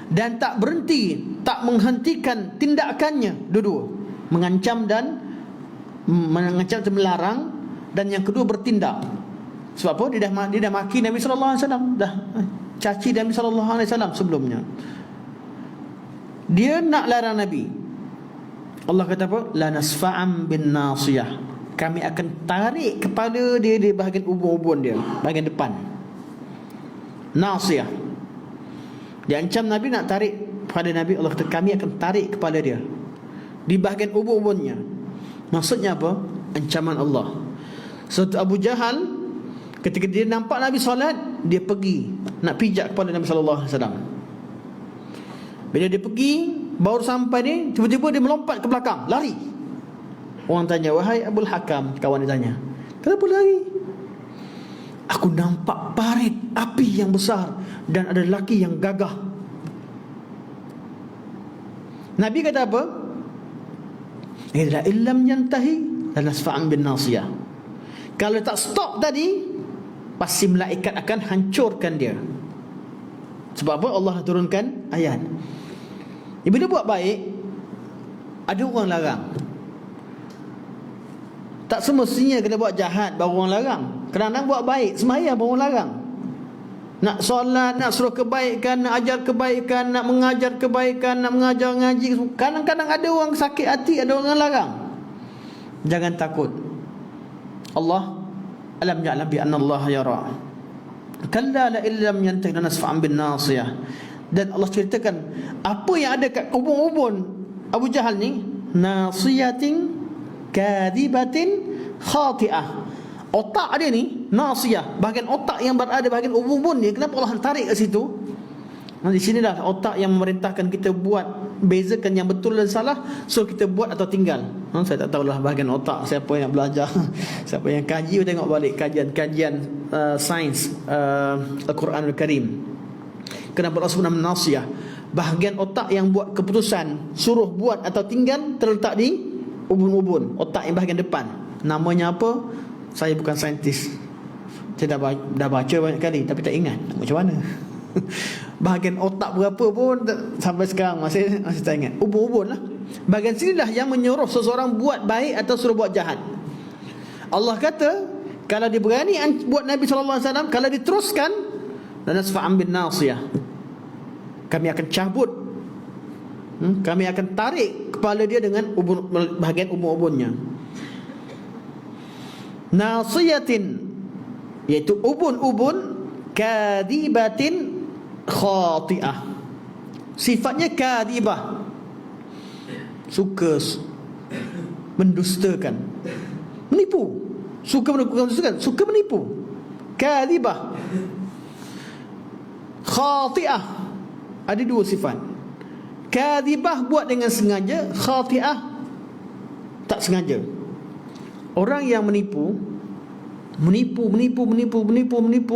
dan tak berhenti, tak menghentikan tindakannya, dua-dua mengancam dan melarang, dan yang kedua bertindak. Sebab apa? Dia dah maki Nabi sallallahu alaihi wasallam, dah caci Nabi sallallahu alaihi wasallam sebelumnya. Dia nak larang Nabi. Allah kata apa? La nasfa'am bin nasiyah, kami akan tarik kepala dia di bahagian ubun-ubun dia, bahagian depan. Nasiyah. Dia ancam Nabi nak tarik kepada Nabi. Allah kata kami akan tarik kepala dia di bahagian ubun-ubunnya. Maksudnya apa? Ancaman Allah. Suatu Abu Jahal, ketika dia nampak Nabi solat, dia pergi nak pijak kepala Nabi SAW. Bila dia pergi, baru sampai ni, tiba-tiba dia melompat ke belakang, lari. Orang tanya, "Wahai Abul Hakam," kawan dia tanya, "kenapa lari?" "Aku nampak parit api yang besar dan ada lelaki yang gagah." Nabi kata apa? "La illam yantahi la nasfa'an bin nasiyah." Kalau tak stop tadi, pasti malaikat akan hancurkan dia. Sebab apa? Allah turunkan ayat. Bila buat baik, ada orang larang. Tak semestinya kena buat jahat baru orang larang. Kadang-kadang buat baik, sembahyang baru orang larang. Nak solat, nak suruh kebaikan, nak ajar kebaikan, nak mengajar kebaikan, nak mengajar ngaji, kadang-kadang ada orang sakit hati, ada orang larang. Jangan takut. Allah alam ya'lam bi anna Allah yara. Kalla la illam yantahi lanasfa'an bin nasiyah. Dan Allah ceritakan apa yang ada kat ubun-ubun Abu Jahal ni, nasiyatin kadhibatin khati'ah. Otak dia ni nasiyah, bahagian otak yang berada bahagian ubun-ubun ni, kenapa Allah tarik kat situ? Di sinilah otak yang memerintahkan kita buat bezakan yang betul dan salah, so kita buat atau tinggal. Saya tak tahulah bahagian otak, siapa yang belajar siapa yang kaji, tengok balik kajian sains Al-Quranul Karim. Kenapa Allah sebut nasiyah? Bahagian otak yang buat keputusan suruh buat atau tinggal terletak di ubun-ubun, otak yang bahagian depan. Namanya apa? Saya bukan saintis. Saya dah baca banyak kali tapi tak ingat macam mana. Bahagian otak berapa pun sampai sekarang masih tak ingat. Ubun-ubun lah. Bahagian sinilah yang menyuruh seseorang buat baik atau suruh buat jahat. Allah kata kalau dia berani buat Nabi SAW, kalau diteruskan, lanasfa'an bin nasiyah, kami akan cabut, kami akan tarik kepala dia dengan bahagian ubun-ubunnya. Nasiyatin, iaitu ubun-ubun, kadibatin khati'ah. Sifatnya kadibah, suka mendustakan, menipu. Suka mendustakan, suka menipu. Kadibah, khati'ah, ada dua sifat. Kadibah buat dengan sengaja, khati'ah tak sengaja. Orang yang menipu,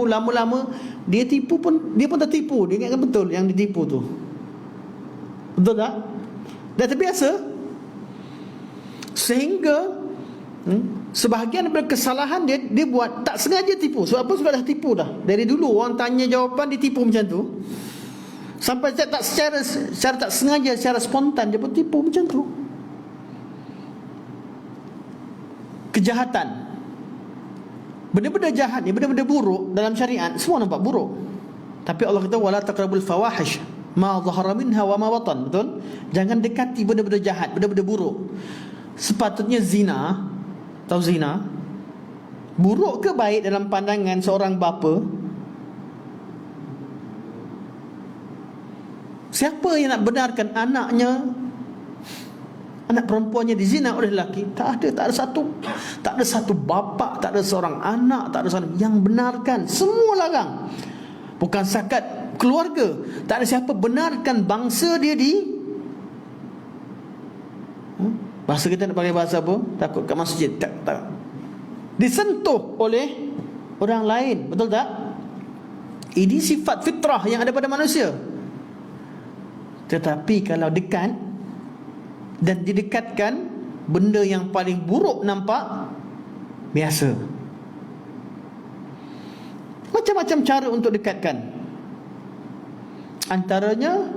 lama-lama dia tipu pun, dia pun tertipu. Dia ingatkan betul yang ditipu tu. Betul tak? Dah terbiasa. Sehingga sebahagian daripada kesalahan dia buat tak sengaja tipu. Sebab apa? Sebab dah tipu dah. Dari dulu orang tanya jawapan, dia tipu macam tu. Sampai tak secara tak sengaja, secara spontan dia pun tipu macam tu. Kejahatan, benda-benda jahat ni, benda-benda buruk dalam syariat semua nampak buruk. Tapi Allah kata wala taqrabul fawahish ma dhahara minha wa ma batan. Betul? Jangan dekati benda-benda jahat, benda-benda buruk. Sepatutnya zina, tahu zina buruk ke baik dalam pandangan seorang bapa? Siapa yang nak benarkan anaknya, anak perempuannya dizina oleh lelaki? Tak ada satu bapa, tak ada seorang anak, tak ada seorang yang benarkan. Semua larang. Bukan sakat keluarga, tak ada siapa benarkan bangsa dia bahasa kita nak pakai bahasa apa? Takut kat masjid tak disentuh oleh orang lain. Betul tak? Ini sifat fitrah yang ada pada manusia. Tetapi kalau dekat dan didekatkan, benda yang paling buruk nampak biasa. Macam-macam cara untuk dekatkan. Antaranya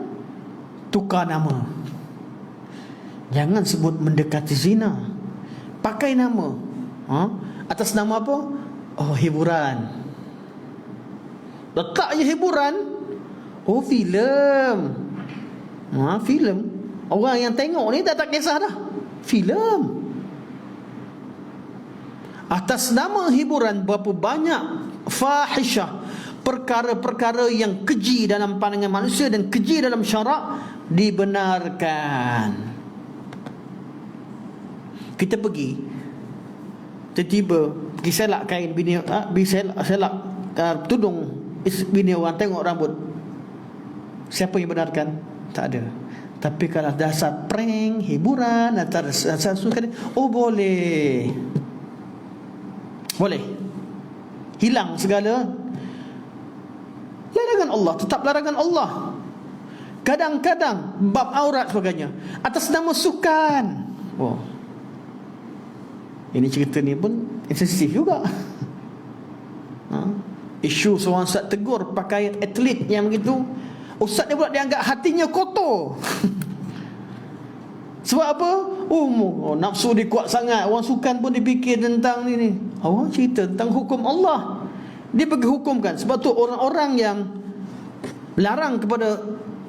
tukar nama. Jangan sebut mendekati zina, pakai nama. Atas nama apa? Oh, hiburan. Letak je hiburan. Oh, filem. Filem. Orang yang tengok ni tak kisah dah. Filem. Atas nama hiburan, berapa banyak fahisyah, perkara-perkara yang keji dalam pandangan manusia dan keji dalam syarak dibenarkan. Kita pergi, tiba-tiba pergi selak kain bini, selak tudung bini orang, tengok rambut. Siapa yang benarkan? Tak ada. Tapi kalau dasar prank, hiburan, antara sukan, oh boleh. Boleh. Hilang segala larangan Allah, tetap larangan Allah. Kadang-kadang bab aurat sebagainya atas nama sukan. Oh, ini cerita ni pun sensitif juga. Isu seorang ustaz tegur pakaian atlet yang begitu. Ustaz dia pula dianggap hatinya kotor. Sebab apa? Nafsu dia kuat sangat. Orang sukan pun dipikir tentang ni. Orang cerita tentang hukum Allah, dia pergi hukumkan. Sebab tu orang-orang yang larang kepada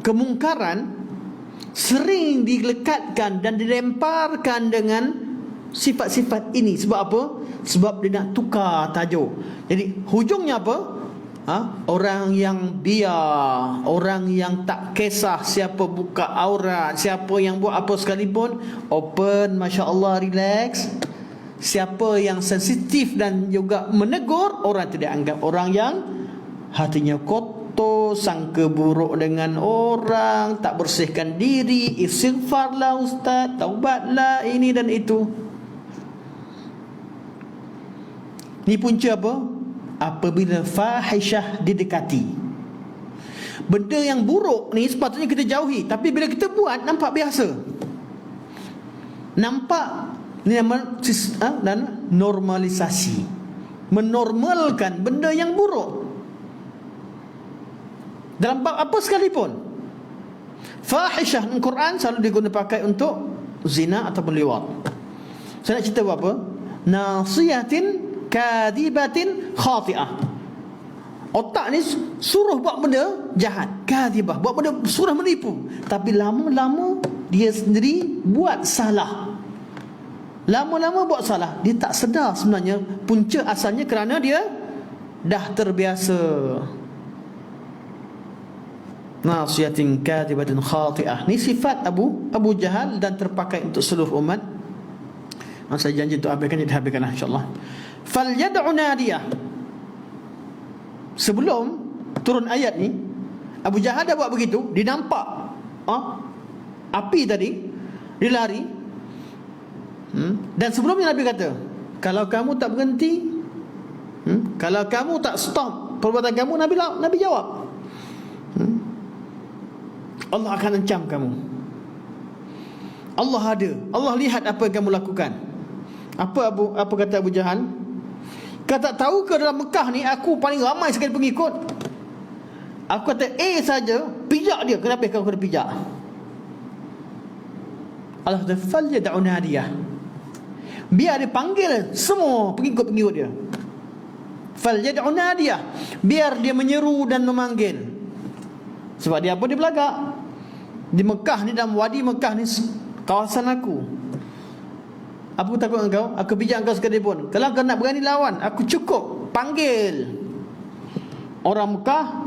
kemungkaran sering dilekatkan dan dilemparkan dengan sifat-sifat ini. Sebab apa? Sebab dia nak tukar tajuk. Jadi hujungnya apa? Orang yang biar, orang yang tak kisah siapa buka aurat, siapa yang buat apa sekalipun, open, Masya Allah, relax. Siapa yang sensitif dan juga menegur, orang itu dianggap orang yang hatinya kotor, sangka buruk dengan orang, tak bersihkan diri, istighfarlah ustaz, taubatlah, ini dan itu. Ni punca apa? Apabila fahishah didekati. Benda yang buruk ni sepatutnya kita jauhi, tapi bila kita buat nampak biasa. Nampak ni nama normalisasi. Menormalkan benda yang buruk. Dalam bab apa sekalipun. Fahishah dalam Quran selalu digunakan pakai untuk zina ataupun liwat. Saya nak cerita apa? Nasiyatin kadibatin khati'ah. Otak ni suruh buat benda jahat, kadibah, buat benda suruh menipu, tapi lama-lama dia sendiri buat salah. Lama-lama buat salah, dia tak sedar sebenarnya punca asalnya kerana dia dah terbiasa. Nasiyatin kadibatin khati'ah. Ni sifat Abu Jahal dan terpakai untuk seluruh umat. Saya janji untuk habiskan, jadi habiskanlah insya-Allah. Fal yad'u nadiyah. Sebelum turun ayat ni, Abu Jahal dah buat begitu. Dia nampak api tadi, dia lari. Dan sebelumnya Nabi kata, kalau kamu tak berhenti, kalau kamu tak stop perbuatan kamu, Nabi jawab, Allah akan ancam kamu. Allah ada, Allah lihat apa yang kamu lakukan. Apa kata Abu Jahal? Kata, tahu ke dalam Mekah ni aku paling ramai sekali pengikut. Aku kata saja, pijak dia. Kenapa kau kena pijak? Allah kata fal yad'u nadiyah. Biar dia panggil semua pengikut-pengikut dia. Fal yad'u nadiyah. Biar dia menyeru dan memanggil. Sebab dia apa? Dia belagak. Di Mekah ni, dalam wadi Mekah ni, kawasan aku. Aku takut engkau, aku bijak engkau sekali pun. Kalau kau nak berani lawan, aku cukup panggil orang Mekah,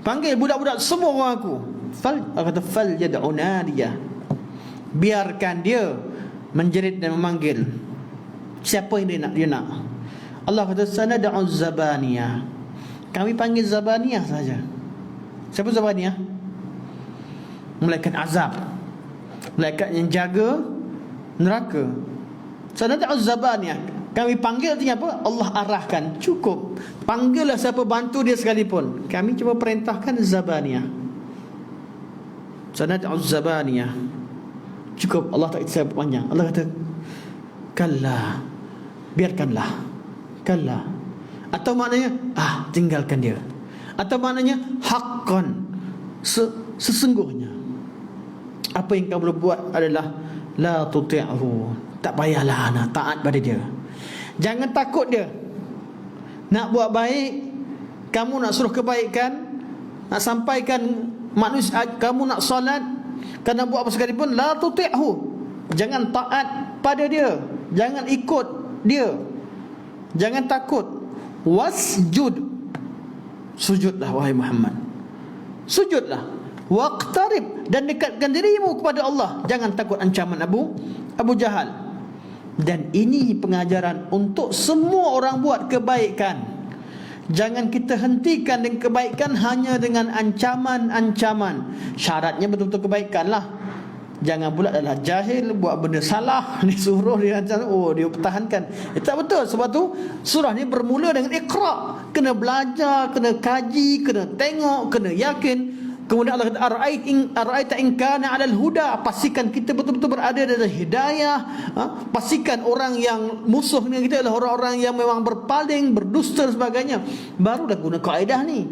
panggil budak-budak semua orang aku. Aku kata fal yad'u nadiyah. Biarkan dia menjerit dan memanggil. Siapa yang dia nak? Allah kata sanad'u zabaniyah. Kami panggil zabaniyah saja. Siapa zabaniyah? Malaikat azab, malaikat yang jaga neraka. Sanad'u zabaniyah. Kami panggil artinya apa? Allah arahkan. Cukup. Panggillah siapa bantu dia sekalipun. Kami cuba perintahkan zabaniyah. Sanad'u zabaniyah. Cukup. Allah tak kisah panjang. Allah kata kalla, biarkanlah. Kalla. Atau maknanya tinggalkan dia. Atau maknanya haqqan, sesungguhnya apa yang kau boleh buat adalah la tuti'hu. Tak payahlah nak taat pada dia. Jangan takut dia. Nak buat baik, kamu nak suruh kebaikan, nak sampaikan manusia, kamu nak solat, kerana buat apa sekalipun, la tuti'hu. Jangan taat pada dia, jangan ikut dia, jangan takut. Wasjud. Sujudlah wahai Muhammad. Sujudlah. Waqtarib, dan dekatkan dirimu kepada Allah. Jangan takut ancaman Abu Jahal. Dan ini pengajaran untuk semua orang buat kebaikan. Jangan kita hentikan dengan kebaikan hanya dengan ancaman-ancaman. Syaratnya betul-betul kebaikan lah. Jangan pula adalah jahil, buat benda salah, disuruh dia ancam, dia pertahankan. Tak betul. Sebab tu surah ni bermula dengan iqra. Kena belajar, kena kaji, kena tengok, kena yakin. Kemudian Allah kata ara'aita in kana 'alal huda. Pastikan kita betul-betul berada dalam hidayah. Pastikan orang yang musuh dengan kita adalah orang-orang yang memang berpaling, berdusta dan sebagainya. Barulah guna kaedah ni.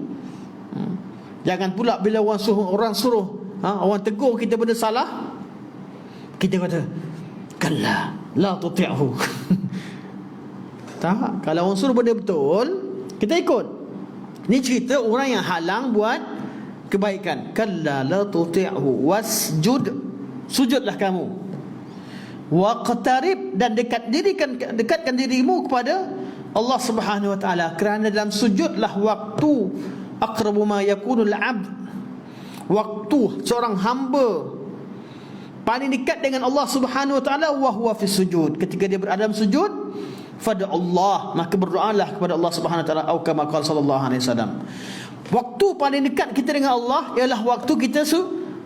Jangan pula bila orang suruh orang tegur kita benda salah, kita kata kalla la tuti'hu. Tak, kalau orang suruh benda betul, kita ikut. Ni cerita orang yang halang buat kebaikan. Kalla la tuti'hu wasjud. Sujudlah kamu. Waqtarib, dan dekatkan dirimu kepada Allah Subhanahu wa taala. Kerana dalam sujudlah waktu aqrabu ma yakunul 'abd. Waktu seorang hamba paling dekat dengan Allah Subhanahu wa taala wa huwa fi sujud. Ketika dia berada dalam sujud, fad'a Allah, maka berdoalah kepada Allah Subhanahu wa taala, atau kama qala sallallahu alaihi wasallam. Waktu paling dekat kita dengan Allah ialah waktu kita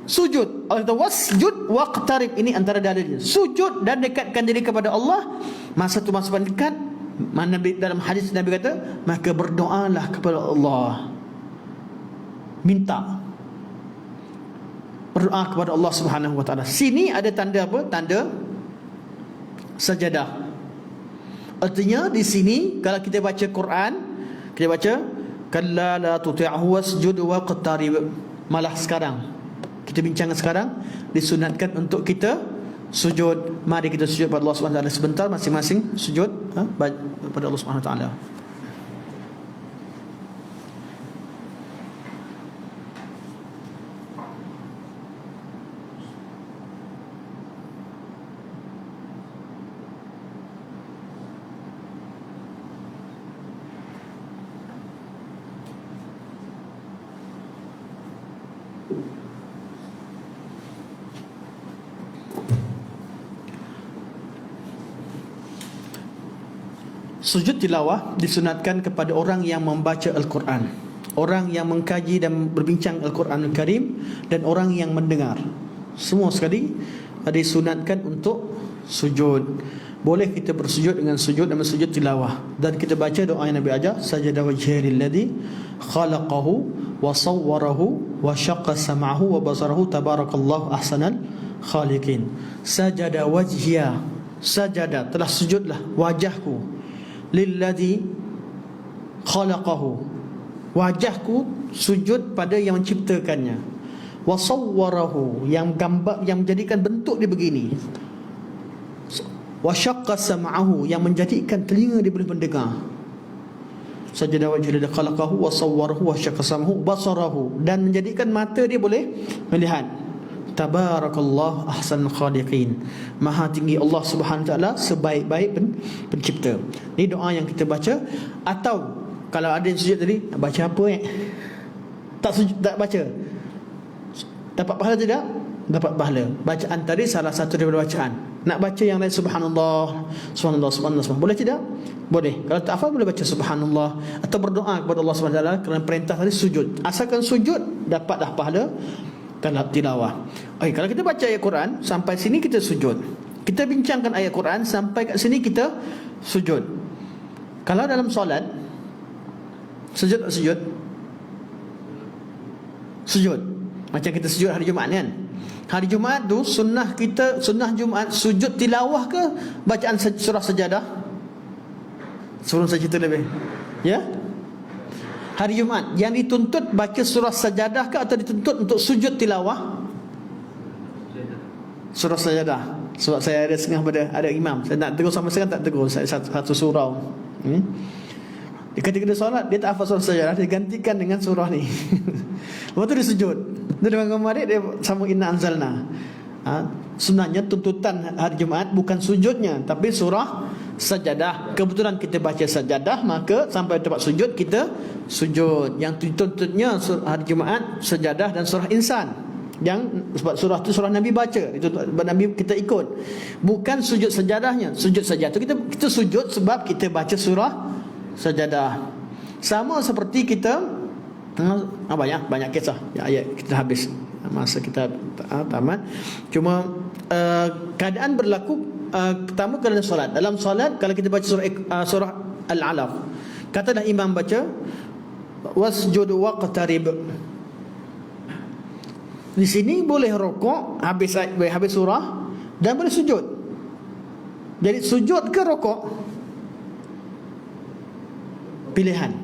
sujud. Allah kata wasjud waqtarib. Ini antara dalilnya. Sujud dan dekatkan diri kepada Allah. Masa tu masa paling dekat. Mana dalam hadis Nabi kata, maka berdoalah kepada Allah. Minta. Berdoa kepada Allah Subhanahu wa taala. Sini ada tanda apa? Tanda sajadah. Artinya di sini kalau kita baca Quran, kita baca kalla la tuti'hu wasjud waqtarib. Malah sekarang kita bincang sekarang disunatkan untuk kita sujud. Mari kita sujud pada Allah Subhanahu wa taala sebentar, masing-masing sujud pada Allah Subhanahu wa taala. Sujud tilawah disunatkan kepada orang yang membaca Al-Quran, orang yang mengkaji dan berbincang Al-Quran Al-Karim, dan orang yang mendengar. Semua sekali disunatkan untuk sujud. Boleh kita bersujud dengan sujud dan bersujud tilawah. Dan kita baca doa yang Nabi ajar, sajada wajhil ladzi khalaqahu wa sawwarahu wa syaqqa sam'ahu wa basarahu tabarakallahu ahsanal khaliqin. Sajada wajhiya, sajada telah sujudlah wajahku, lilladzi khalaqahu, wajahku sujud pada yang menciptakannya, wa sawwarahu, yang gambar, yang menjadikan bentuk dia begini, wa syaqqa sam'ahu, yang menjadikan telinga dia boleh mendengar. Sajada wajhil ladzi khalaqahu wa sawwarahu wa syaqqa sam'ahu basarahu, dan menjadikan mata dia boleh melihat. Tabarakallah ahsanul khaliqin. Maha tinggi Allah Subhanahu wa taala, sebaik-baik pencipta. Ini doa yang kita baca. Atau kalau ada yang sujud tadi, baca apa tak sujud, tak baca, dapat pahala tidak? Dapat pahala. Bacaan tadi salah satu daripada bacaan. Nak baca yang lain, subhanallah, subhanallah, subhanallah, subhanallah. Boleh tidak? Boleh. Kalau tak hafal boleh baca subhanallah, atau berdoa kepada Allah Subhanahu wa taala kerana perintah tadi sujud. Asalkan sujud, dapatlah pahala kalau tilawah. Okay, kalau kita baca ayat Quran sampai sini kita sujud. Kita bincangkan ayat Quran sampai kat sini kita sujud. Kalau dalam solat, sujud tak sujud? Sujud. Macam kita sujud hari Jumaat kan? Hari Jumaat tu sunnah kita, sunnah Jumaat sujud tilawah ke bacaan surah sajadah? Sebelum saya cerita lebih, ya? Hari Jumaat yang dituntut baca surah sajadah ke atau dituntut untuk sujud tilawah? Surah sajadah. Sebab saya ada setengah pada ada imam, saya nak tegur sama sekali tak tegur satu surau. Ketika dia solat, dia tak hafal surah sajadah, dia gantikan dengan surah ni. Lepas tu dia sujud. Dia dengan adik dia sama inna anzalna. Sebenarnya tuntutan hari Jumaat bukan sujudnya, tapi surah sajadah. Kebetulan kita baca sajadah, maka sampai tempat sujud kita sujud. Yang dituntutnya hari Jumaat sajadah dan surah insan. Yang sebab surah tu surah Nabi baca, itu Nabi kita ikut. Bukan sujud sajadahnya. Sujud sajadah tu kita sujud sebab kita baca surah sajadah. Sama seperti kita banyak kisah ya, ayat kita habis masa kita tamat. Cuma keadaan berlaku pertama kerana solat. Dalam solat kalau kita baca surah Al-Alaq, katalah imam baca wasjud waqtarib. Di sini boleh rokok habis surah dan boleh sujud. Jadi sujud ke rokok? Pilihan.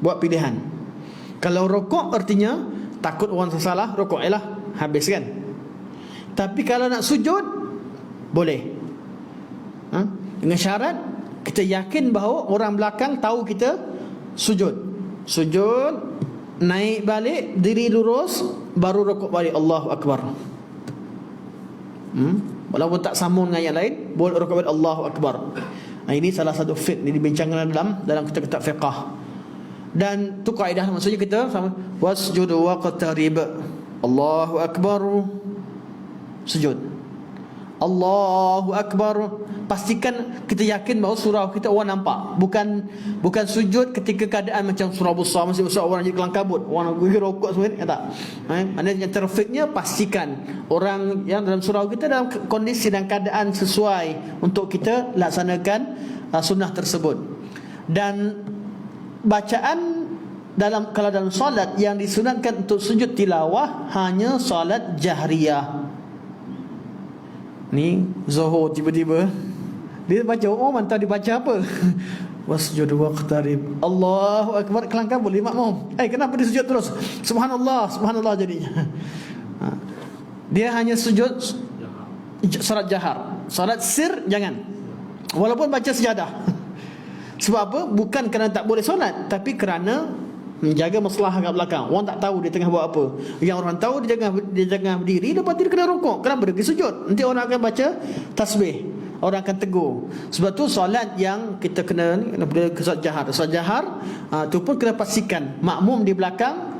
Buat pilihan. Kalau rokok artinya takut orang salah, rokok ialah habis kan. Tapi kalau nak sujud boleh. Dengan syarat kita yakin bahawa orang belakang tahu kita sujud. Sujud, naik balik, diri lurus, baru rokok balik, Allahu Akbar. Walaupun tak sambung dengan yang lain, boleh rokok balik, Allahu Akbar. Ini salah satu fiqh ni dibincangkan dalam kitab-kitab fiqh. Dan tu kaedah, maksudnya kita sama wasjud waqtarib, Allahu Akbar, sujud. Allahu Akbar, pastikan kita yakin bahawa surau kita orang nampak. Bukan sujud ketika keadaan macam surau besar, masih besar orang jadi kelang kabut, orang pergi rokok semua ni, tak. Maknanya yang terfiknya pastikan orang yang dalam surau kita dalam kondisi dan keadaan sesuai untuk kita laksanakan sunnah tersebut. Dan bacaan kalau dalam solat yang disunatkan untuk sujud tilawah hanya solat jahriyah. Ni Zuhur tiba-tiba dia baca, oh mantap, dia baca apa? Wasjud waqtarib, Allahu Akbar, kelang kabut lima makmum. Kenapa dia sujud terus? Subhanallah, subhanallah jadinya. Dia hanya sujud salat jahar. Salat sir jangan. Walaupun baca sejadah. Sebab apa? Bukan kerana tak boleh solat, tapi kerana menjaga masalah kat belakang. Orang tak tahu dia tengah buat apa. Yang orang tahu dia tengah berdiri, lepas tu dia kena rukuk. Kenapa dia pergi sujud? Nanti orang akan baca tasbih, orang akan tegur. Sebab tu solat yang kita kena solat jahar. Solat jahar tu pun kena pastikan makmum di belakang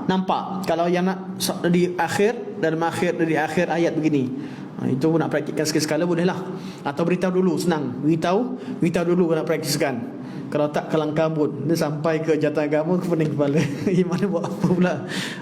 nampak. Kalau yang nak di akhir akhir ayat begini, itu nak praktikkan sekali-sekala bolehlah. Atau beritahu dulu, senang. Beritahu dulu nak praktiskan. Kalau tak kelang kabut, dia sampai ke jatuh agama, ke pening kepala. Imam ni buat apa pula?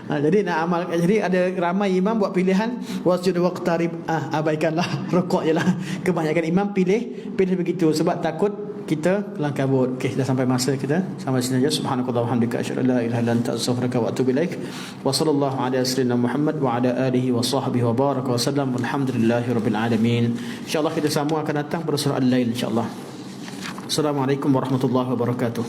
Jadi nak amal. Jadi ada ramai imam buat pilihan wasjud waqtarib, abaikanlah, rukuk jelah. Kebanyakan imam pilih begitu sebab takut kita kelang kabut. Okey, dah sampai masa kita. Sampai sini saja. Subhanakallah walhamdulillah, asyhadu an la ilaha illa anta, astaghfiruka wa atubu ilaik. Wa sallallahu ala sayyidina Muhammad wa ala alihi wa sahbihi wa baraka wa sallam. Alhamdulillahirabbil alamin. Insya-Allah kita semua akan datang pada surah Al-Lail insya-Allah. Assalamualaikum warahmatullahi wabarakatuh.